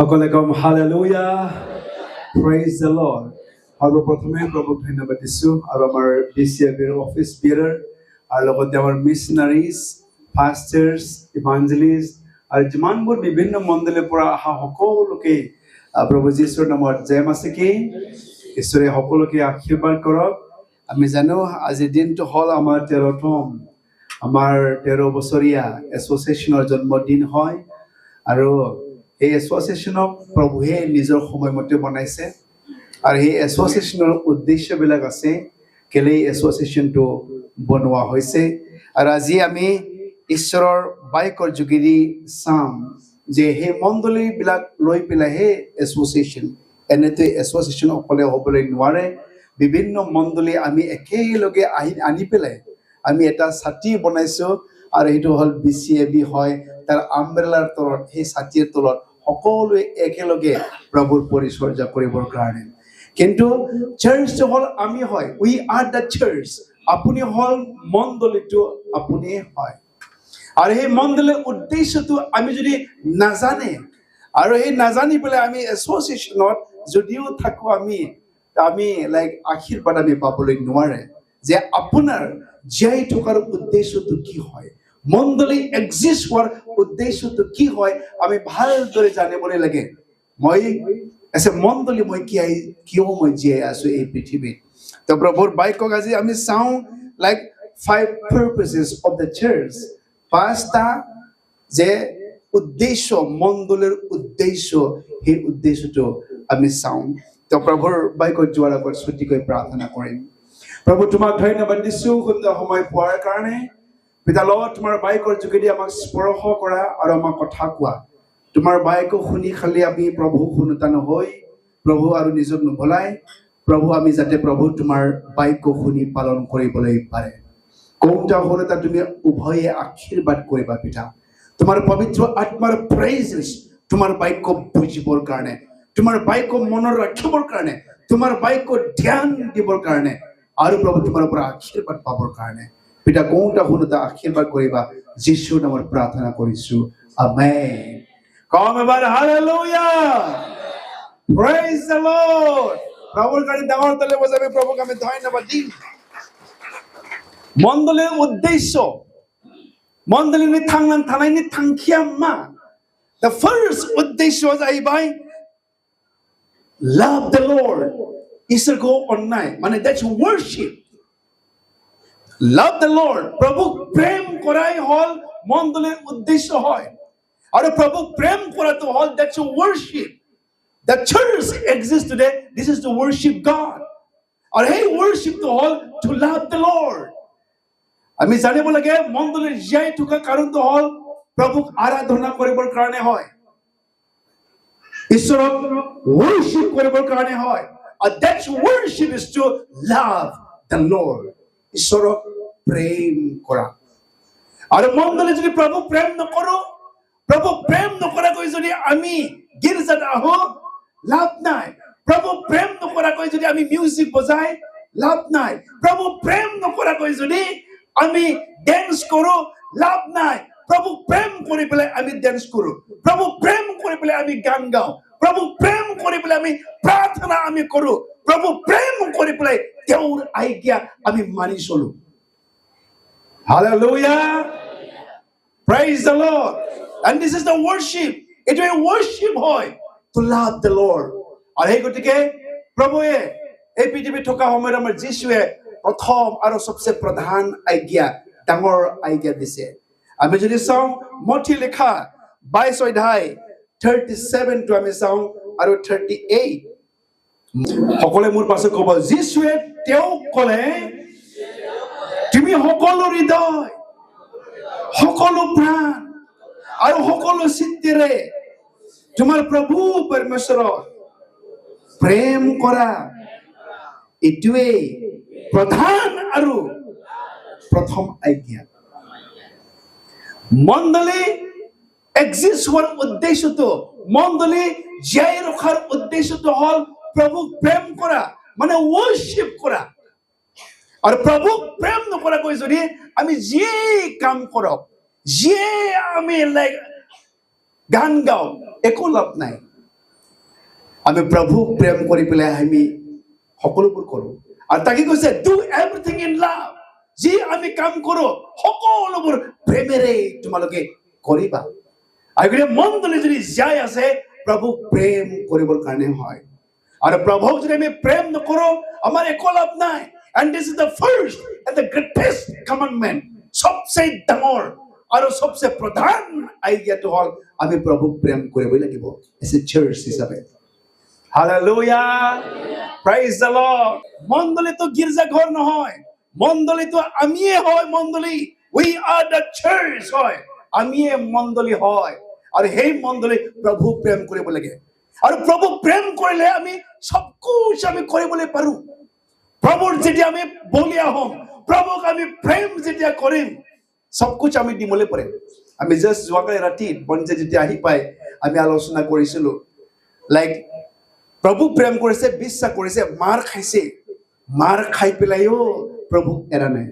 সকলে কম hallelujah, praise the lord. সৰ্বপ্ৰথমে প্ৰভুক ধন্যবাদ দিছো আৰু আমাৰ ডিচিএবিৰ অফিচ বিয়াৰৰ আৰু লগতে আমাৰ মিছনাৰিজ, ফাষ্টাৰ্ছ, ইভাঞ্জেলিষ্ট আৰু যিমানবোৰ বিভিন্ন মণ্ডলীৰ পৰা অহা সকলোকে প্ৰভু যীশুৰ নামত জয় মাচিকি। ঈশ্বৰে সকলোকে আশীৰ্বাদ কৰক। আমি জানো আজিৰ দিনটো হ'ল আমাৰ 13তম, আমাৰ 13 বছৰীয়া এছ'চিয়েশ্যনৰ জন্মদিন হয় আৰু এই এছ'চিয়েশ্যনক প্ৰভুৱে নিজৰ সময়মতে বনাইছে আৰু এই এছ'চিয়েশ্যনৰ উদ্দেশ্যবিলাক আছে কেলে এছ'চিয়েশ্যনটো বনোৱা হৈছে। আৰু আজি আমি ঈশ্বৰৰ বাক্যৰ যোগেদি চাম যে সেই মণ্ডলীবিলাক লৈ পেলাই সেই এছ'চিয়েশ্যন, এনেতে এছ'চিয়েশ্যন অকলে হ'বলৈ নোৱাৰে। বিভিন্ন মণ্ডলী আমি একেলগে আনি পেলাই আমি এটা ছাতি বনাইছো আৰু সেইটো হ'ল BCAB হয়। তাৰ আমব্ৰেলাৰ তলত, সেই ছাতিৰ তলত সকলোৱে একেলগে প্ৰভুৰ পৰিচৰ্যা কৰিবৰ কাৰণে। কিন্তু চাৰ্চটো হ'ল আমি হয়, উই আৰ দ্য চাৰ্চ। আপুনি হ'ল মণ্ডলীটো, আপুনিয়ে হয়। আৰু সেই মণ্ডলীৰ উদ্দেশ্যটো আমি যদি নাজানে আৰু সেই নাজানি পেলাই আমি এছ'চিয়েশ্যনত যদিও থাকোঁ, আমি লাইক আশীৰ্বাদ আমি পাবলৈ নোৱাৰে। যে আপোনাৰ জীয়াই থকাৰ উদ্দেশ্যটো কি হয়, মণ্ডলী এক্সিষ্ট হোৱাৰ উদ্দেশ্যটো কি হয়, আমি ভালদৰে জানিবলৈ লাগে। মণ্ডলী মই কিয় মই জীয়াই আছো এই পৃথিৱীত। তো প্ৰভুৰ বাক্যক আজি আমি চাওঁ like 5 purposes of the church, 5টা যে উদ্দেশ্য, মণ্ডলীৰ উদ্দেশ্য, সেই উদ্দেশ্যটো আমি চাওঁ। তো প্ৰভুৰ বাক্যত যোৱাৰ আগত ছুটিকৈ প্ৰাৰ্থনা কৰিম। প্ৰভু তোমাক ধন্যবাদ দিছো সুন্দৰ সময় পোৱাৰ কাৰণে। পিতা লৰ্ড, তোমাৰ বাক্যৰ যোগেদি আমাক স্পৰ্শ কৰা আৰু আমাক কথা কোৱা। তোমাৰ বাক্য শুনি খালি আমি প্ৰভু শুনোতা নহৈ প্ৰভু আৰু নিজক নভলাই প্ৰভু, আমি যাতে প্ৰভু তোমাৰ বাক্য শুনি পালন কৰিবলৈ পাৰে। কওঁতা শুনোতা তুমি উভয়ে আশীৰ্বাদ কৰিবা পিতা। তোমাৰ পবিত্ৰ আত্মাৰ প্ৰেজেন্স, তোমাৰ বাক্য বুজিবৰ কাৰণে, তোমাৰ বাক্য মনত ৰাখিবৰ কাৰণে, তোমাৰ বাক্য ধ্যান দিবৰ কাৰণে আৰু প্ৰভু তোমাৰ পৰা আশীৰ্বাদ পাবৰ কাৰণে পিতা কওঁতা শুনোতা আশীৰ্বাদ কৰিবা। যীশুৰ নামত প্ৰাৰ্থনা কৰিছো, আমেন। কম এবাৰ হালেলুয়া, প্ৰেজ দ্য লৰ্ড। প্ৰভুৰ কাৰণে ডাঙৰ তালি বজাবি, প্ৰভুক আমি ধন্যবাদ দিম। মণ্ডলীৰ উদ্দেশ্য, মণ্ডলীनि थांनानै थानायनि थांखिया मा? The first उद्देश्य जाहैबाय love the Lord, इसोरखौ अननाय, माने that's worship. Love the Lord, প্ৰভুক প্ৰেম কৰাই হ'ল মণ্ডলীৰ উদ্দেশ্য হয়। আৰু প্ৰভুক প্ৰেম কৰাটো হ'ল that's worship. The church exists today, this is to worship God. আৰু সেই worshipটো হ'ল to love the Lord. আমি জানিব লাগে মণ্ডলীৰ জীয়াই থকা কাৰণটো হ'ল প্ৰভুক আৰাধনা কৰিবৰ কাৰণে হয়, ঈশ্বৰক worship কৰিবৰ কাৰণে হয়। And that worship is to love the Lord, ঈশ্বৰক প্ৰেম কৰা। আৰু মণ্ডলী যদি প্ৰভু প্ৰেম নকৰো, প্ৰভু প্ৰেম নকৰাকৈ যদি আমি গীৰ্জাত আহো, লাভ নাই। প্ৰভু প্ৰেম নকৰাকৈ যদি আমি মিউজিক বজাই, লাভ নাই। প্ৰভু প্ৰেম নকৰাকৈ যদি আমি ডেন্স কৰো, লাভ নাই। প্ৰভু প্ৰেম কৰি পেলাই আমি ডেন্স কৰো, প্ৰভু প্ৰেম কৰি পেলাই আমি গান গাওঁ, প্ৰভু প্ৰেম কৰি পেলাই আমি প্ৰাৰ্থনা আমি কৰো, প্ৰভু প্ৰেম কৰি পেলাই তেওঁৰ আজ্ঞা আমি মানি চলো। Hallelujah, praise the Lord. And this is the worship. It will worship হয় to love the Lord. আৰু সেই গতিকে প্ৰভুৱে এই পৃথিৱীত থকা সময়ত আমাৰ যীশুৱে প্ৰথম আৰু সবচে প্ৰধান আজ্ঞা, ডাঙৰ আজ্ঞা দিছে। আমি যদি চাওঁ মঠি লেখা 22 অধ্যায় 37টো আমি চাওঁ আৰু 38, সকলোৱে মোৰ পাছত ক'ব, যীশুৱে তেওঁক ক'লে, তুমি সকলো হৃদয়, সকলো প্ৰাণ আৰু সকলো চিত্তেৰে তোমাৰ প্ৰভু পৰমেশ্বৰক প্ৰেম কৰা। এইটোৱেই প্ৰধান আৰু প্ৰথম আজ্ঞা। মণ্ডলী এক্সিষ্ট হোৱাৰ উদ্দেশ্যটো, মণ্ডলী জীয়াই ৰখাৰ উদ্দেশ্যটো হ'ল প্ৰভুক প্ৰেম কৰা, মানে worship কৰা। আৰু প্ৰভুক প্ৰেম নকৰাকৈ যদি আমি যিয়ে কাম কৰক, যিয়ে আমি লাইক গান গাওঁ, একো লাভ নাই। আমি প্ৰভুক প্ৰেম কৰি পেলাই আমি সকলোবোৰ কৰোঁ আৰু তাকে কৈছে ডু এভৰিথিং ইন লাভ যি আমি কাম কৰোঁ সকলোবোৰ প্ৰেমেৰে তোমালোকে কৰিবা আৰু গতিকে মণ্ডলী যদি যাই আছে প্ৰভুক প্ৰেম কৰিবৰ কাৰণে হয় আৰু প্ৰভুক যদি আমি প্ৰেম নকৰোঁ আমাৰ একো লাভ নাই and this is the first and the greatest commandment सबसे ডাঙৰ আৰু सबसे প্ৰধান আজ্ঞাটো হ'ল আমি প্ৰভুক প্ৰেম কৰিব লাগিব এজ এ চাৰ্চ হিচাপে Hallelujah. Praise the Lord. মণ্ডলী তো গিৰ্জা ঘৰ নহয় মণ্ডলী তো আমিয়ে হয় মণ্ডলী we are the church হয় আমিয়ে মণ্ডলী হয় আৰু সেই মণ্ডলী প্ৰভু প্ৰেম কৰিব লাগে আৰু প্ৰভু প্ৰেম কৰিলে আমি সব কুছ আমি কৰিবলৈ পাৰোঁ প্ৰভুৰ যেতিয়া আমি বলিয়া হ'ম প্ৰভুক আমি প্ৰেম যেতিয়া কৰিম সব কুছ আমি দিবলৈ পাৰিম আমি জাস্ট যোৱাকালি ৰাতি বন্ধে যেতিয়া আহি পাই আমি আলোচনা কৰিছিলোঁ লাইক প্ৰভু প্ৰেম কৰিছে বিশ্বাস কৰিছে মাৰ খাইছে মাৰ খাই পেলাইও প্ৰভুক এৰা নাই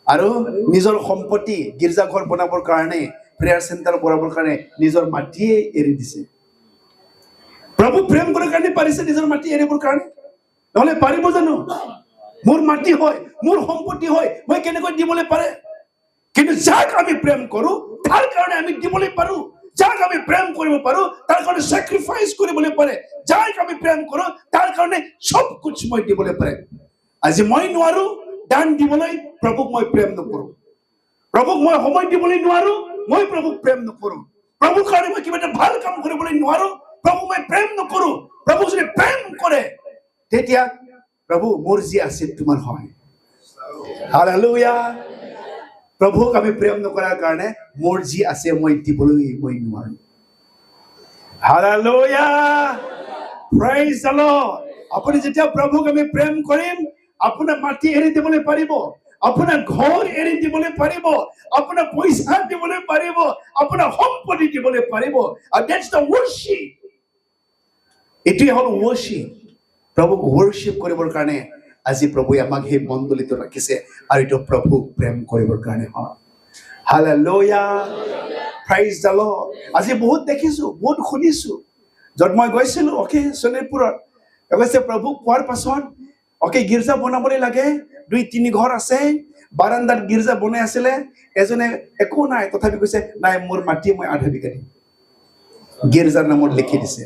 আৰু নিজৰ সম্পত্তি গিৰ্জা ঘৰ বনাবৰ কাৰণে প্ৰেয়াৰ চেণ্টাৰ বনাবৰ কাৰণে নিজৰ মাটিয়ে এৰি দিছে প্ৰভু প্ৰেম কৰাৰ কাৰণে পাৰিছে নিজৰ মাটি এৰিবৰ কাৰণে নহলে পাৰিব জানো মোৰ মাটি হয় মোৰ সম্পত্তি হয় মই কেনেকৈ দিবলৈ পাৰে কিন্তু যাক আমি প্ৰেম কৰোঁ তাৰ কাৰণে আমি দিবলৈ পাৰোঁ যাক আমি প্ৰেম কৰিব পাৰোঁ তাৰ কাৰণে স্যাক্ৰিফাইস কৰিবলৈ পাৰে যাক আমি প্ৰেম কৰোঁ তাৰ কাৰণে সব কুছ মই দিবলৈ পাৰে আজি মই নোৱাৰোঁ দান দিবলৈ প্ৰভুক মই প্ৰেম নকৰোঁ প্ৰভুক মই সময় দিবলৈ নোৱাৰোঁ মই প্ৰভুক প্ৰেম নকৰোঁ প্ৰভুৰ কাৰণে মই কিবা এটা ভাল কাম কৰিবলৈ নোৱাৰোঁ প্ৰভুক মই প্ৰেম নকৰোঁ প্ৰভুক যদি প্ৰেম কৰে তেতিয়া প্ৰভু মোৰ যি আছে তোমাৰ হয় হালেলুয়া প্ৰভুক আমি প্ৰেম নকৰাৰ কাৰণে মোৰ যি আছে মই দিবলৈ মই নোৱাৰোঁ হালেলুয়া প্ৰেইজ দ্য লৰ্ড আপুনি যেতিয়া প্ৰভুক আমি প্ৰেম কৰিম আপোনাৰ মাটি এৰি দিবলৈ পাৰিব আপোনাৰ ঘৰ এৰি দিবলৈ পাৰিব আপোনাৰ পইচা দিবলৈ পাৰিব আপোনাৰ সম্পত্তি দিবলৈ পাৰিব আৰু দ্যাটছ দ্য worship এটোই হ'ল worship প্ৰভুক worship কৰিবৰ কাৰণে আজি প্ৰভুৱে আমাক সেই মণ্ডলীটো ৰাখিছে আৰু এইটো প্ৰভুক প্ৰেম কৰিবৰ কাৰণে হয় হালেলুয়া প্ৰেইজ দ্য লৰ্ড আজি বহুত দেখিছোঁ বহুত শুনিছোঁ য'ত মই গৈছিলোঁ অকে সোণৰপুৰত কৈছে প্ৰভুক পোৱাৰ পাছত অকে গিৰ্জা বনাবলৈ লাগে 2-3 ঘৰ আছে বাৰান্দাত গিৰ্জা বনাই আছিলে এজনে একো নাই তথাপি কৈছে নাই মোৰ মাটি মই আধা বিঘা দিম গিৰ্জাৰ নামত লিখি দিছে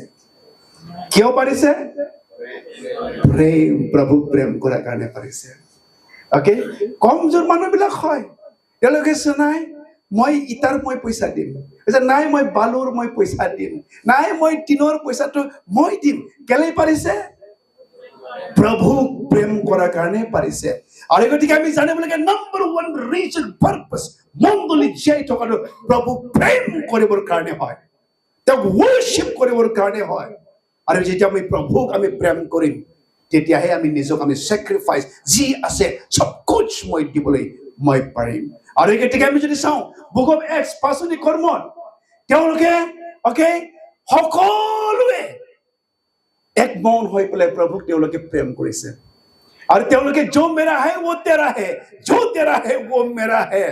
কিয় পাৰিছে প্ৰেম প্ৰভুক প্ৰেম কৰাৰ কাৰণে পাৰিছে অকে কমজোৰ মানুহবিলাক হয় তেওঁলোকে নাই মই ইটাৰ মই পইচা দিম নাই মই বালুৰ মই পইচা দিম নাই মই টিনৰ পইচাটো মই দিম কেলে পাৰিছে প্ৰভুক প্ৰেম কৰাৰ কাৰণে পাৰিছে আৰু গতিকে আমি জানিব লাগে নম্বৰ 1 ৰিজন পাৰপাস মণ্ডলী জীয়াই থকাটো প্ৰভুক প্ৰেম কৰিবৰ কাৰণে হয় তেওঁক worship কৰিবৰ কাৰণে হয় আৰু যেতিয়া আমি প্ৰভুক আমি প্ৰেম কৰিম তেতিয়াহে আমি নিজক আমি স্যাক্ৰিফাইস যি আছে সব কুছ মই দিবলৈ মই পাৰিম আৰু গতিকে আমি যদি চাওঁ বুক অফ এক্টছ 5 কৰ্মত তেওঁলোকে অকে সকলোৱে এক মন হৈ পেলাই প্ৰভুক তেওঁলোকে প্ৰেম কৰিছে আৰু তেওঁলোকে जो मेरा है वो तेरा है जो तेरा है वो मेरा है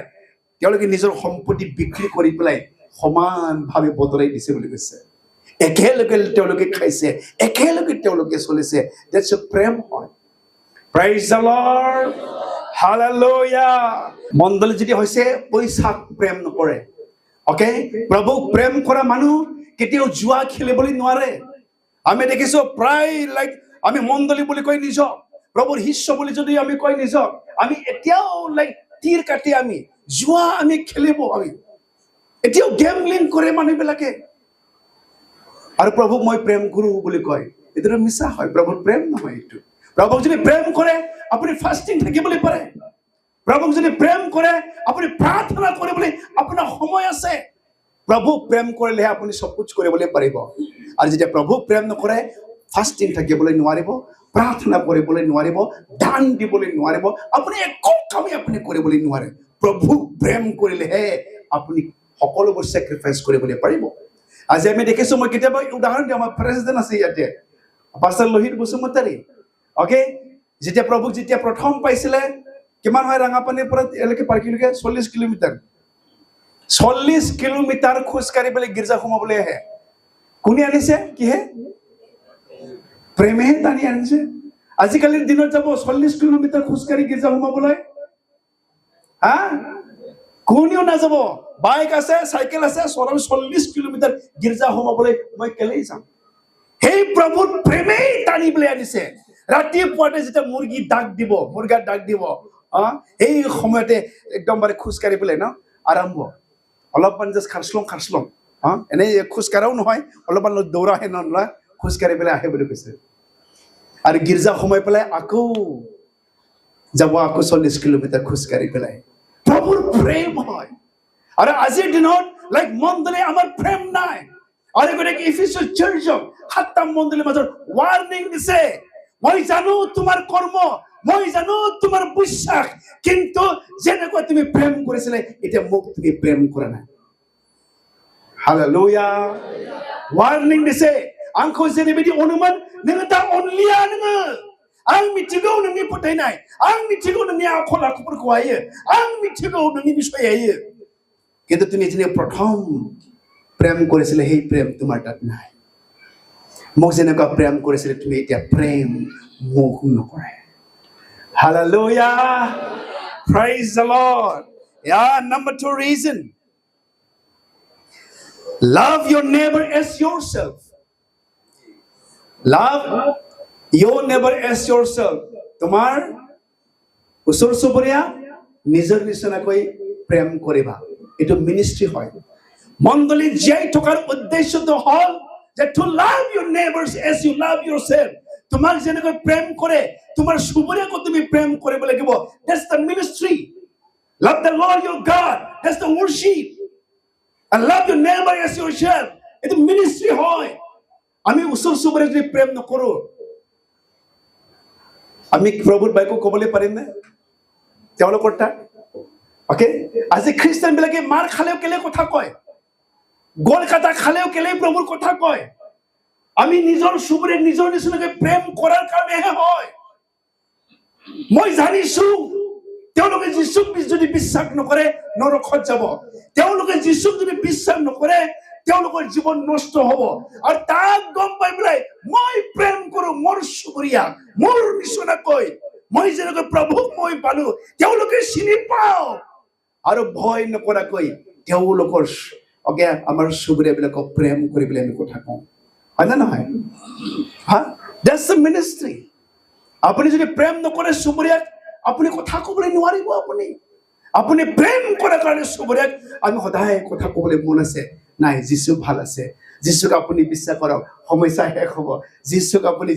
তেওঁলোকে নিজৰ সম্পত্তি বিক্ৰী কৰি পেলাই সমানভাৱে বদলাই দিছে বুলি কৈছে একেলগে তেওঁলোকে খাইছে একেলগে তেওঁলোকে চলিছে দ্যাটছ এ প্ৰেম হয় প্ৰেইজ দ্য লৰ্ড হালেলুয়া মণ্ডলী যদি হৈছে পইচাক প্ৰেম নকৰে অকে প্ৰভুক প্ৰেম কৰা মানুহ কেতিয়াও জুৱা খেলিবলৈ নোৱাৰে আমি দেখিছো প্ৰায় লাইক আমি মণ্ডলী বুলি কৈ নিজক প্ৰভুৰ শিষ্য বুলি যদি আমি কৈ নিজক আমি এতিয়াও লাইক তীৰ কাটি আমি জুৱা আমি খেলিব আমি এতিয়াও গেমলিং কৰে মানুহবিলাকে আৰু প্ৰভুক মই প্ৰেম কৰোঁ বুলি কয় এইটো মিছা হয় প্ৰভুৰ প্ৰেম নহয় এইটো প্ৰভুক যদি প্ৰেম কৰে আপুনি ফাষ্টিং থাকিবলৈ পাৰে প্ৰভুক যদি প্ৰেম কৰে আপুনি প্ৰাৰ্থনা কৰিবলৈ আপোনাৰ সময় আছে প্ৰভুক প্ৰেম কৰিলে আপুনি সব কুছ কৰিবলৈ পাৰিব আৰু যেতিয়া প্ৰভুক প্ৰেম নকৰে ফাষ্টিং থাকিবলৈ নোৱাৰিব প্ৰাৰ্থনা কৰিবলৈ নোৱাৰিব দান দিবলৈ নোৱাৰিব আপুনি একো কামেই আপুনি কৰিবলৈ নোৱাৰে প্ৰভুক প্ৰেম কৰিলেহে আপুনি সকলোবোৰ স্যাক্ৰিফাইস কৰিবলৈ পাৰিব আজি আমি দেখিছো মই কেতিয়াবা উদাহৰণ দিওঁ আমাৰ প্ৰেসিডেন্ট আছে ইয়াতে পাষ্টাৰ লোহিত বসুমতাৰী অকে যেতিয়া প্ৰভুক যেতিয়া প্ৰথম পাইছিলে কিমান হয় ৰাঙাপানীৰ পৰা এলৈকে পাৰ্কিলৈকে 40 কিলোমিটাৰ 40 কিলোমিটাৰ খোজ কাঢ়ি পেলাই গিৰ্জা সোমাবলৈ আহে কোনে আনিছে কিহে প্ৰেমেহে টানি আনিছে আজিকালিৰ দিনত যাব 40 কিলোমিটাৰ খোজকাঢ়ি গীৰ্জা সোমাবলৈ হা কোনেও নাযাব বাইক আছে চাইকেল আছে 40 কিলোমিটাৰ গীৰ্জা সোমাবলৈ মই কেলেই যাম সেই প্ৰভুৰ প্ৰেমেই টানি পেলাই আনিছে ৰাতিপুৱাতে যেতিয়া মুৰ্গাৰ ডাক দিব এই সময়তে একদম বাৰে খোজকাঢ়ি পেলাই ন আৰম্ভ অলপমান জাষ্ট খাৰচলং এনেই খোজকাঢ়াও নহয় অলপমান দৌৰাহে নলয় খোজকাঢ়ি পেলাই আহে বুলি কৈছে আৰু গীৰ্জা সোমাই পেলাই আকৌ যাব আকৌ 40 কিলোমিটাৰ খোজকাঢ়ি পেলাই প্ৰভুৰ প্ৰেম হয় আৰু আজিৰ দিনত লাইক মণ্ডলী আমাৰ প্ৰেম নাই আৰু গতিকে ইফিচিয়াছ চাৰ্চক 7টা মণ্ডলীৰ মাজত ৱাৰ্নিং দিছে মই জানো তোমাৰ কৰ্ম মই জানো তোমাৰ বিশ্বাস কিন্তু যেনেকৈ তুমি প্ৰেম কৰিছিলে এতিয়া মোক তুমি প্ৰেম কৰা নাই হালেলুয়া ৱাৰ্নিং দিছে आंखौ जेरैबायदि अनुमान नोङो दा अनलिया नोङो आं मिथिगौ नोंनि फोथायनाय आं मिथिगौ नोंनि आखल आखुफोरखौ हायो आं मिथिगौ नोंनि बिषय हायो কিন্তু তুমি যে প্ৰথম প্ৰেম কৰিছিলে সেই প্ৰেম তোমাৰ তাত নাই মোক যেনেকুৱা প্ৰেম কৰিছিলে তুমি এতিয়া প্ৰেম মোক নকৰে hallelujah praise the lord yeah number 2 reason love your neighbor as yourself love your neighbor as yourself তোমাৰ ওচৰ চুবুৰীয়া নিজৰ নিচিনাকৈ প্ৰেম কৰিবা এটো মিনিষ্ট্ৰি হয় মণ্ডলী জীয়াই থকাৰ উদ্দেশ্যটো হ'ল যে to love your neighbors as you love yourself তোমাক যেনেকৈ প্ৰেম কৰে তোমাৰ চুবুৰীয়াকো তুমি প্ৰেম কৰিব লাগিব that's the ministry love the Lord your God that's the worship and love your neighbor as yourself এটো মিনিষ্ট্ৰি হয় আমি ওচৰ চুবুৰীয়াক যদি প্ৰেম নকৰো আমি প্ৰভুৰ বাইকো ক'বলৈ পাৰিম না তেওঁলোকৰ তাত ওকে আজি খ্ৰীষ্টান বিলাকে মাৰ খালেও কেলে কথা কয় গোলকাতা খালেও কেলে প্ৰভুৰ কথা কয় আমি নিজৰ চুবুৰীয়াক নিজৰ নিচিনাকৈ প্ৰেম কৰাৰ কাৰণেহে হয় মই জানিছো তেওঁলোকে যীশুক যদি বিশ্বাস নকৰে নৰকত যাব তেওঁলোকে যীশুক যদি বিশ্বাস নকৰে তেওঁলোকৰ জীৱন নষ্ট হ'ব আৰু তাক গম পাই পেলাই মই প্ৰেম কৰো মোৰ চুবুৰীয়া মোৰ নিচিনাকৈ মই যেনেকৈ প্ৰভুক মই পালো তেওঁলোকে চিনি পাওঁ আৰু ভয় নকৰাকৈ তেওঁলোকৰ ওকে আমাৰ চুবুৰীয়াবিলাকক প্ৰেম কৰিবলৈ আমি কথা কওঁ হয় না নহয় হা that's the ministry আপুনি যদি প্ৰেম নকৰে চুবুৰীয়াক আপুনি কথা ক'বলৈ নোৱাৰিব আপুনি প্ৰেম কৰাৰ কাৰণে চুবুৰীয়াক আমি সদায় কথা ক'বলৈ মন আছে নাই যীশু ভাল আছে যীশুক আপুনি বিশ্বাস কৰক সমস্যা শেষ হ'ব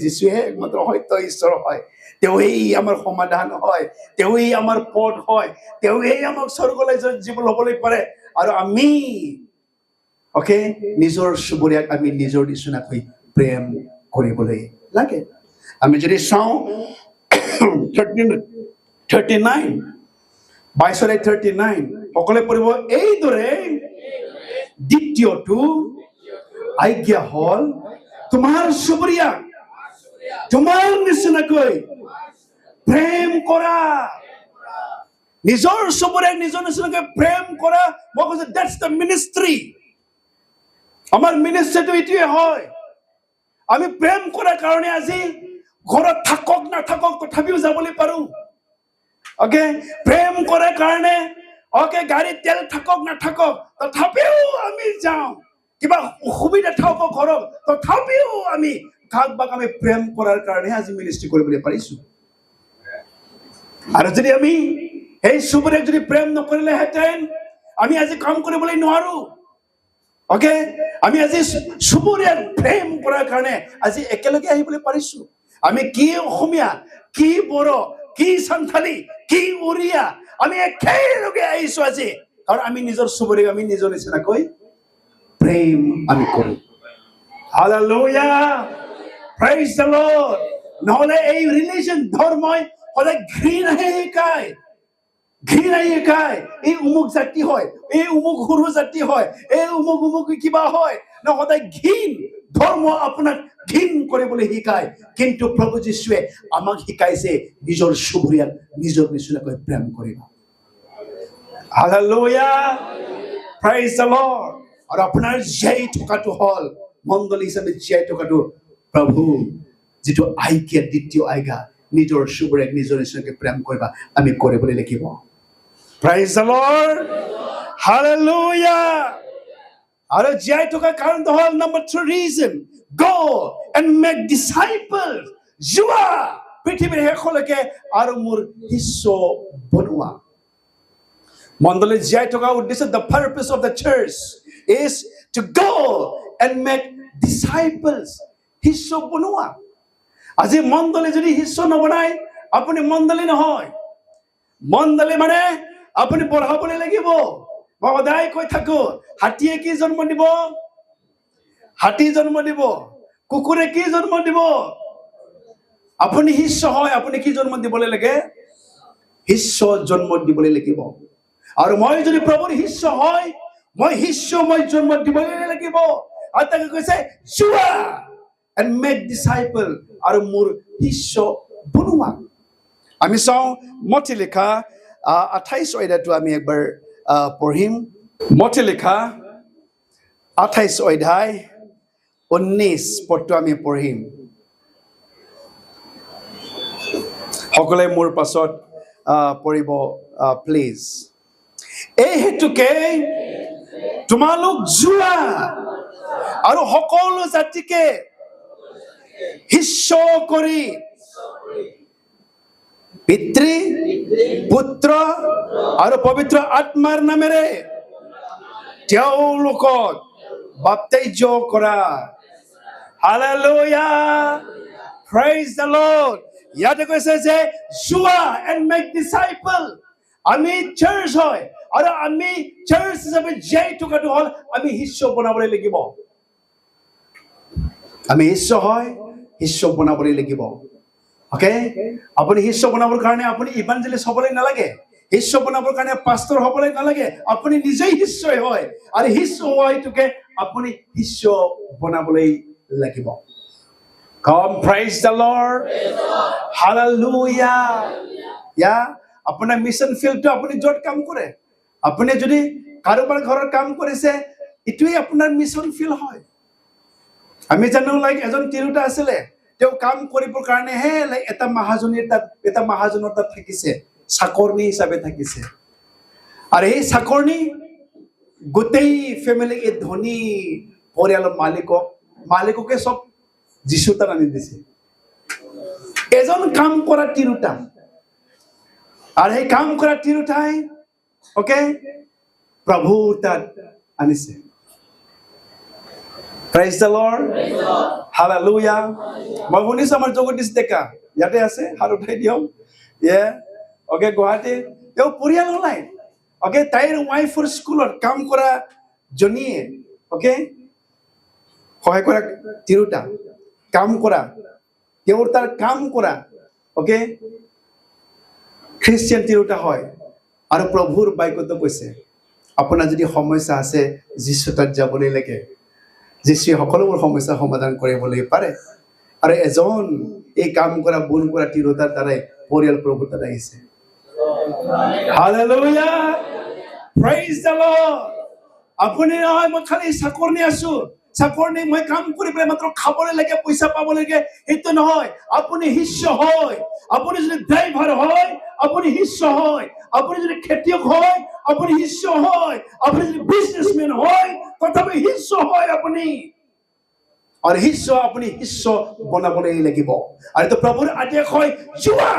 যীশুহে একমাত্ৰ সত্য ঈশ্বৰ হয় তেওঁই আমাৰ সমাধান হয় তেওঁই আমাৰ পথ হয় তেওঁই আমাক স্বৰ্গলৈ জীৱন হ'বলৈ পাৰে আৰু আমি ওকে নিজৰ চুবুৰীয়াক আমি নিজৰ নিচিনাকৈ প্ৰেম কৰিবলৈ লাগে আমি যদি চাওঁ 39 সকলে পঢ়িব এইদৰে দ্বিতীয়টো আজ্ঞা হ'ল তোমাৰ চুবুৰীয়া তোমাৰ নিচিনাকৈ প্ৰেম কৰা নিজৰ চুবুৰীয়াক নিজৰ নিচিনাকৈ প্ৰেম কৰা মই কৈছো that's the ministry আমাৰ মিনিষ্ট্ৰিটো এইটোৱে হয় আমি প্ৰেম কৰাৰ কাৰণে আজি ঘৰত থাকক নাথাকক তথাপিও যাবলৈ পাৰো ওকে প্ৰেম কৰাৰ কাৰণে ওকে গাড়ী তেল থাকক নাথাকক তথাপিও আমি যাওঁ কিবা অসুবিধা থাকক ঘৰত তথাপিও আমি কাকবাক আমি প্ৰেম কৰাৰ কাৰণে আজি মিনিষ্ট্ৰি কৰিবলৈ পাৰিছো আৰু যদি আমি এই চুবুৰীয়াক যদি প্ৰেম নকৰিলেহেঁতেন আমি আজি কাম কৰিবলৈ নোৱাৰো ওকে আমি আজি চুবুৰীয়াক প্ৰেম কৰাৰ কাৰণে আজি একেলগে আহিবলৈ পাৰিছো আমি কি অসমীয়া কি বড়ো কি সান্থালী কি উৰিয়া আমি একেলগে আহিছো আজি কাৰণ আমি নিজৰ চুবুৰীয়াক আমি নিজৰ নিচিনাকৈ প্ৰেম আমি কৰো হালেলুয়া প্ৰেইজ দ্য লৰ্ড নহলে এই ৰিলিজন ধৰ্মই সদায় ঘৃণাহে শিকায় এই উমুক জাতি হয় এই উমুক সৰু জাতি হয় এই উমুক কিবা হয় ন সদায় ঘৃণ ধৰ্ম আপোনাক ঘৃণ কৰিবলৈ শিকায় কিন্তু প্ৰভু যীশুৱে আমাক শিকাইছে নিজৰ চুবুৰীয়াক নিজৰ নিচিনাকৈ প্ৰেম কৰিবা হালেলুয়া প্ৰেইজ দ্য লৰ্ড আৰু আপোনাৰ জীয়াই থকাটো হ'ল মণ্ডলী হিচাপে জীয়াই থকাটো প্ৰভু যেটো আইকে দ্বিতীয় আইগা নিজৰ শুভৰেক নিজৰ নিচিনাকে প্ৰেম কৰিবা আমি কৰিবলৈ লাগিব Praise the Lord Hallelujah আৰু জীয়াই থকা কাৰণটো হ'ল number 3 reason go and make disciples যোৱা পৃথিৱীৰ শেষলৈকে আৰু মোৰ শিষ্য বনোৱা মণ্ডলী জীয়াই থকা উদ্দেশ্য the purpose of the church is to go and make disciples শিষ্য বনোৱা আজি মণ্ডলী যদি শিষ্য নবনায় আপুনি মণ্ডলী নহয় মণ্ডলী মানে আপুনি পঢ়াবলৈ লাগিব মই সদায় কৈ থাকো হাতীয়ে কি জন্ম দিব হাতী জন্ম দিব কুকুৰে কি জন্ম দিব আপুনি শিষ্য হয় আপুনি কি জন্ম দিবলৈ লাগে শিষ্য জন্ম দিবলৈ লাগিব আৰু মই যদি প্ৰভুৰ শিষ্য হয় মই শিষ্য মই জন্ম দিবলৈ লাগিব আৰু তাকে কৈছে যোৱা and make disciple আৰু মোৰ শিষ্য বনোৱা আমি চাওঁ মঠি লিখা 28 অধ্যায়টো আমি একবাৰ পঢ়িম মঠি লিখা 28 অধ্যায় 19 পদটো আমি পঢ়িম সকলে মোৰ পাছত পঢ়িব প্লিজ এই হেতুকে তোমালোক যোৱা আৰু সকলো জাতিকে শিষ্য কৰি পিতৃ পুত্ৰ আৰু পবিত্ৰ আত্মাৰ নামেৰে তেওঁলোকক বাপ্তিস্ম কৰা হালেলুয়া praise the Lord ইয়াতে কৈছে যে যোৱা and make disciple আমি চাৰ্চ হয় আৰু আমি চাৰ্চ হিচাপে জীয়াই থকাটো হ'ল আমি শিষ্য বনাবলৈ লাগিব আমি শিষ্য হয় শিষ্য বনাবলৈ লাগিব ওকে আপুনি শিষ্য বনাবৰ কাৰণে আপুনি ইভাঞ্জেলিষ্ট হ'বলৈ নালাগে শিষ্য বনাবৰ কাৰণে পাষ্টৰ হ'বলৈ নালাগে আপুনি নিজেই শিষ্যই হয় আৰু শিষ্য হোৱাটোকে আপুনি শিষ্য বনাবলৈ লাগিব Come praise the Lord Hallelujah yeah আপোনাৰ মিশন ফিল্ডটো আপুনি য'ত কাম কৰে আপুনি যদি কাৰোবাৰ ঘৰৰ কাম কৰিছে ইটোই আপোনাৰ মিশন ফিল্ড হয় আমি জানো লাইক এজন তিৰোতা আছিলে তেওঁ কাম কৰিবৰ কাৰণে হে লাইক এটা মহাজনৰ তাত থাকিছে চাকৰনি হিচাপে থাকিছে আৰু এই চাকৰনি গোটেই ফেমিলি এই ধনী পৰিয়ালৰ মালিককে সব যিশু তাত আনি দিছে এজন কাম কৰা তিৰোতা আৰু এই কাম কৰা তিৰোতাই ওকে প্ৰভু তাত আনিছে Praise the Lord Hallelujah মই শুনিছো আমাৰ জগদীশ ডেকা ইয়াতে আছে হাত উঠাই দিয়ক ওকে গুৱাহাটী তেওঁ পৰিয়াল ওলাই ওকে তাইৰ ৱাইফৰ স্কুলত কাম কৰা জনীয়ে ওকে সহায় কৰা তিৰোতা কাম কৰা তেওঁৰ তাৰ কাম কৰা ওকে খ্ৰীষ্টিয়ান তিৰোতা হয় আৰু প্ৰভুৰ বাক্যত কৈছে আপোনাৰ যদি সমস্যা আছে যীশু তাত যাবলৈ লাগে যিয়ে সকলোবোৰ সমস্যা সমাধান কৰিবলৈ পাৰে আৰু এজন এই কাম কৰা বুন কৰা তিৰোতাৰ দ্বাৰাই পৰিয়াল প্ৰভু তাত আহিছে হালেলুয়া praise the Lord আপুনি নহয় মই খালি চাকৰনি আছো চাকৰনি মই কাম কৰি পেলাই মাত্ৰ খাবলৈ লাগে পইচা পাব লাগে সেইটো নহয় আপুনি শিষ্য হয় আপুনি যদি ড্ৰাইভাৰ হয় আপুনি শিষ্য হয় আপুনি যদি খেতিয়ক হয় আপুনি শিষ্য হয় আপুনি যদি বিজনেছমেন হয় তথাপি শিষ্য হয় আপুনি আৰু শিষ্য আপুনি শিষ্য বনাবলৈ লাগিব আৰু তো প্ৰভুৰ আদেশ হয় যোৱা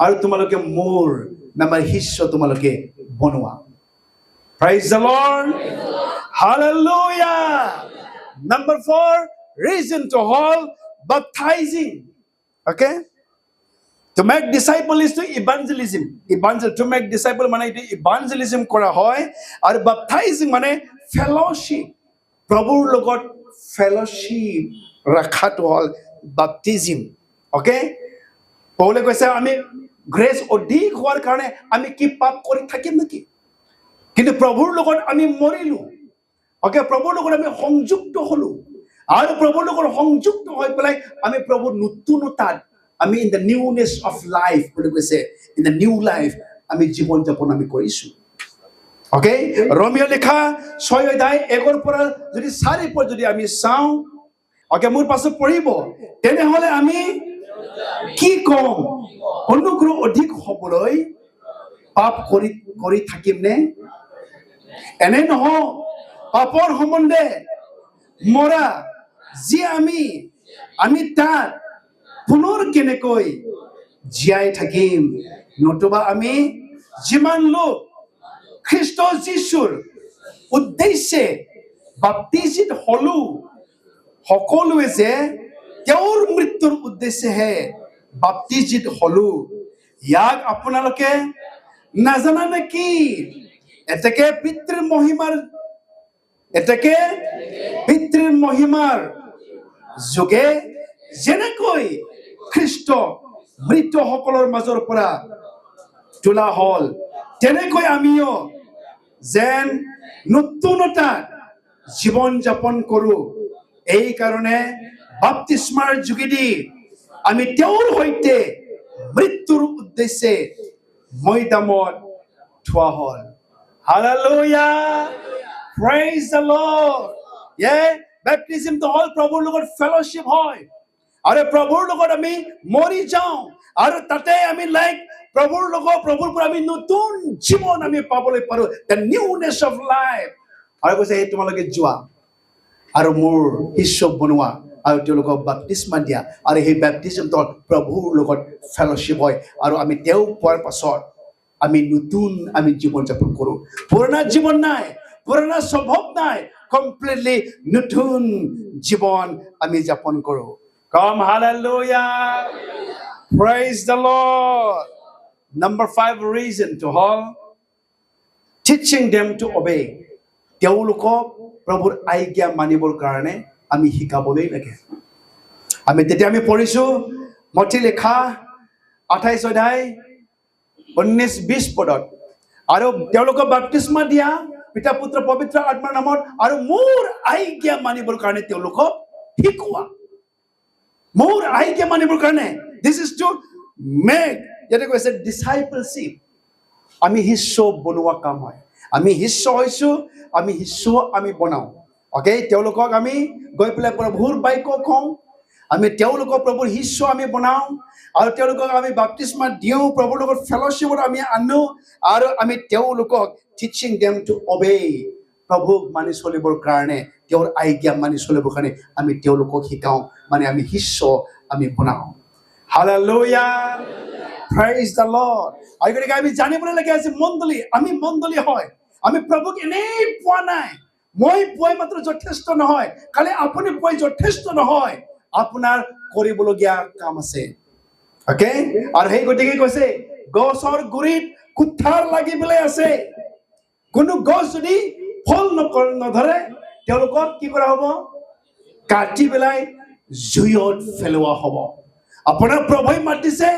আৰু তোমালোকে মোৰ নামৰ শিষ্য তোমালোকে বনোৱা praise the Lord hallelujah number 4 reason to hold baptizing okay to make disciple is to evangelism to make disciple মানে এটা evangelism কৰা হয় আৰু baptizing মানে fellowship প্ৰভুৰ লগত fellowship ৰাখাটো হ'ল baptism okay পৌলে কৈছে আমি গ্ৰেস অধিক হোৱাৰ কাৰণে আমি কি পাপ কৰি থাকিম নেকি কিন্তু প্ৰভুৰ লগত আমি মৰিলো ওকে প্ৰভুৰ লগত আমি সংযুক্ত হলো আৰু প্ৰভুৰ লগত সংযুক্ত হৈ পেলাই আমি প্ৰভুৰ নতুনতাত আমি in the newness of life বুলি কৈছে in the new life আমি জীৱন যাপন আমি কৰিছো ওকে ৰোমিও লেখা 6 অধ্যায় 1 পৰা যদি 4 পদ যদি আমি চাওঁ ওকে মোৰ পাছত পঢ়িব তেনেহলে আমি কি কম অনুগ্ৰহ অধিক হ'বলৈ পাপ কৰি থাকিম নে এনে নহয় পাপৰ সম্বন্ধে মৰা যি আমি তাত পুনৰ কেনেকৈ জীয়াই থাকিম নতুবা আমি যিমান লোক খ্ৰীষ্ট যীশুৰ উদ্দেশ্যে বাপ্তিস্মিত হলো সকলোৱে যে তেওঁৰ মৃত্যুৰ উদ্দেশ্যেহে বাপ্তিস্মিত হলো ইয়াক আপোনালোকে নাজানা নেকি এতেকে পিতৃৰ মহিমাৰ যোগে যেনেকৈ খ্ৰীষ্ট মৃতসকলৰ মাজৰ পৰা তোলা হল তেনেকৈ আমিও যেন নতুনতাত জীৱন যাপন কৰো এই কাৰণে বাপ্তিস্মাৰ যোগেদি আমি তেওঁৰ সৈতে মৃত্যুৰ উদ্দেশ্যে মৈদামত থোৱা হল Hallelujah praise the Lord yeah baptism to all প্ৰভুৰ লগত fellowship হয় আৰু প্ৰভুৰ লগত আমি মৰি যাওঁ আৰু তাতে আমি লাইক প্ৰভুৰ পৰা আমি নতুন জীৱন আমি পাবলৈ পাৰো the newness of life আৰু কৈছে এই তোমালোকে যোৱা আৰু মোৰ শিষ্য বনোৱা আৰু তেওঁলোকক বাপ্তিস্মা দিয়া আৰু সেই বাপ্তিস্মটো প্ৰভুৰ লগত ফেলোশ্বিপ হয় আৰু আমি তেওঁ পোৱাৰ পাছত আমি নতুন আমি জীৱন যাপন কৰো পুৰণা জীৱন নাই পুৰণা স্বভাৱ নাই কমপ্লিটলি নতুন জীৱন আমি যাপন কৰো Come hallelujah praise the Lord number 5 reason to all teaching them to obey তেওঁলোকক প্ৰভুৰ আজ্ঞা মানিবৰ কাৰণে আমি শিকাবলৈ লাগে আমি তেতিয়া আমি পঢ়িছো মঠি লেখা 28 অধ্যায় 19-20 পদত আৰু তেওঁলোকক বাপ্তিস্মা দিয়া পিতা পুত্ৰ পবিত্ৰ আত্মাৰ নামত আৰু মোৰ আজ্ঞা মানিবৰ কাৰণে তেওঁলোকক শিকোৱা মোৰ আজ্ঞা মানিবৰ কাৰণে this is to make যেনে কৈছে discipleship আমি শিষ্য বনোৱা কাম হয় আমি শিষ্য হৈছো আমি শিষ্য আমি বনাও ওকে তেওঁলোকক আমি গৈ পেলাই প্ৰভুৰ বাক্য কওঁ আমি তেওঁলোকক প্ৰভুৰ শিষ্য আমি বনাও আৰু তেওঁলোকক আমি বাপ্তিস্মা দিওঁ প্ৰভুৰ লগত ফেলোশ্বিপত আমি আনো আৰু আমি তেওঁলোকক টিচিং দেম টু অবে প্ৰভুক মানি চলিবৰ কাৰণে তেওঁৰ আজ্ঞা মানি চলিবৰ কাৰণে আমি তেওঁলোকক শিকাওঁ মানে আমি শিষ্য আমি বনাওঁ হালেলুয়া praise the Lord আৰু গতিকে আমি জানিবলৈ লাগে যে আমি মণ্ডলী হয় আমি প্ৰভুক এনেই পোৱা নাই মই পোৱাই মাত্ৰ যথেষ্ট নহয় খালি আপুনি পোৱাই যথেষ্ট নহয় আপোনাৰ কৰিবলগীয়া কাম আছে ওকে আৰু সেই গতিকে কৈছে গছৰ গুৰিত কুঠাৰ লাগি পেলাই আছে কোনো গছ যদি ফল নধৰে তেওঁলোকক কি কৰা হ'ব কাটি পেলাই জুইত ফেলোৱা হ'ব আপোনাৰ প্ৰভুই মাতিছে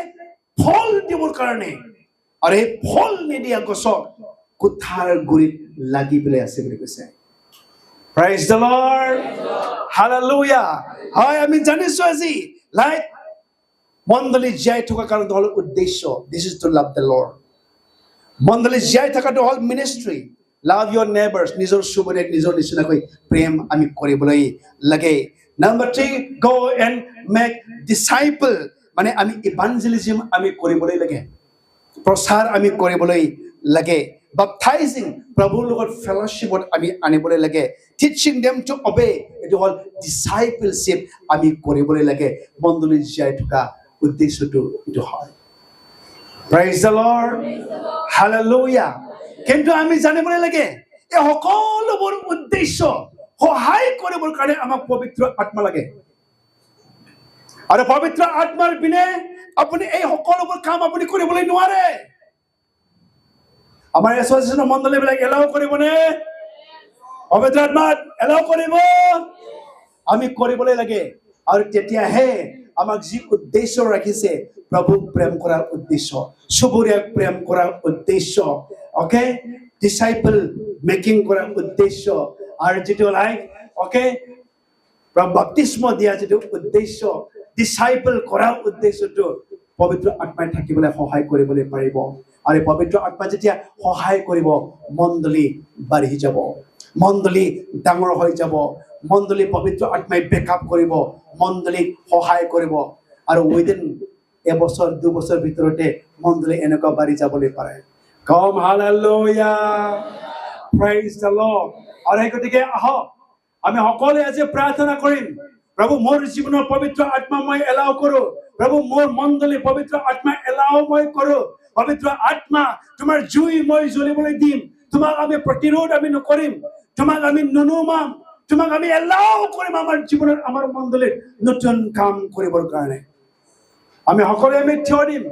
ফল দিবৰ কাৰণে আৰু এই ফল নিদিয়া গছক কুঠাৰ গুৰিত লাগি পেলাই আছে বুলি কৈছে praise the Lord hallelujah হয় আমি জানিছো আজি লাইক মণ্ডলী জীয়াই থকা কাৰণ হল উদ্দেশ্য this is to love the Lord মণ্ডলী জীয়াই থকাটো হল মিনিষ্ট্ৰি love your neighbors নিজৰ চুবুৰীয়াক নিজৰ নিচিনাকৈ প্ৰেম আমি কৰিবলৈ লাগে number 3 go and make disciple মানে আমি ইভাঞ্জেলিজম আমি কৰিবলৈ লাগে প্ৰচাৰ আমি কৰিবলৈ লাগে baptizing প্ৰভুৰ লগত ফেলোশ্বিপত আমি আনিবলৈ লাগে teaching them to obey এটো হল discipleship আমি কৰিবলৈ লাগে মণ্ডলী জীয়াই থকা উদ্দেশ্যটো এটো হয় praise the Lord hallelujah কিন্তু আমি জানিবলৈ লাগে এই সকলোবোৰ উদ্দেশ্য সহায় কৰিবৰ কাৰণে আমাক পবিত্ৰ আত্মা লাগে আৰু পবিত্ৰ আত্মাৰ বিনে আপুনি এই সকলোবোৰ কাম আপুনি কৰিবলৈ নোৱাৰে আমাৰ এছ'চিয়েশ্যনৰ মণ্ডলীবিলাক এলাও কৰিবনে পবিত্ৰ আত্মা এলাও কৰিব আমি কৰিবলৈ লাগে আৰু তেতিয়াহে আমাক যি উদ্দেশ্য ৰাখিছে প্ৰভুক প্ৰেম কৰাৰ উদ্দেশ্য চুবুৰীয়াক প্ৰেম কৰাৰ উদ্দেশ্য ওকে ডিসাইপল মেকিং কৰাৰ উদ্দেশ্য আৰু যেটো লাইক ওকে বাপ্তিস্ম দিয়া যেটো উদ্দেশ্য ডিসাইপল কৰাৰ উদ্দেশ্যটো পবিত্ৰ আত্মাই থাকিবলৈ সহায় কৰিবলৈ পাৰিব আৰু পবিত্ৰ আত্মা যেতিয়া সহায় কৰিব মণ্ডলী বাঢ়ি যাব মণ্ডলী ডাঙৰ হৈ যাব মণ্ডলী পবিত্ৰ আত্মাই বেকআপ কৰিব, মণ্ডলীক সহায় কৰিব, আৰু উইদিন এবছৰ 2 বছৰ ভিতৰতে মণ্ডলী এনেকুৱা বাঢ়ি যাবলৈ পাৰে। Come, hallelujah. Praise the Lord. আৰু এই গতিকে আহক আমি সকলোৱে আজি প্ৰাৰ্থনা কৰিম, প্ৰভু মোৰ জীৱনৰ পবিত্ৰ আত্মা মই এলাও কৰো, প্ৰভু মোৰ মণ্ডলী পবিত্ৰ আত্মা এলাও মই কৰো, পবিত্ৰ আত্মা তোমাৰ জুই মই জ্বলিবলৈ দিম, তোমাক আমি প্ৰতিৰোধ আমি নকৰিম, তোমাক আমি নুনুমাম, তোমাক আমি এলাও কৰিম আমাৰ জীৱনৰ আমাৰ মণ্ডলীৰ নতুন কাম কৰিবৰ কাৰণে। আমি সকলোৱে আমি থিয় দিম।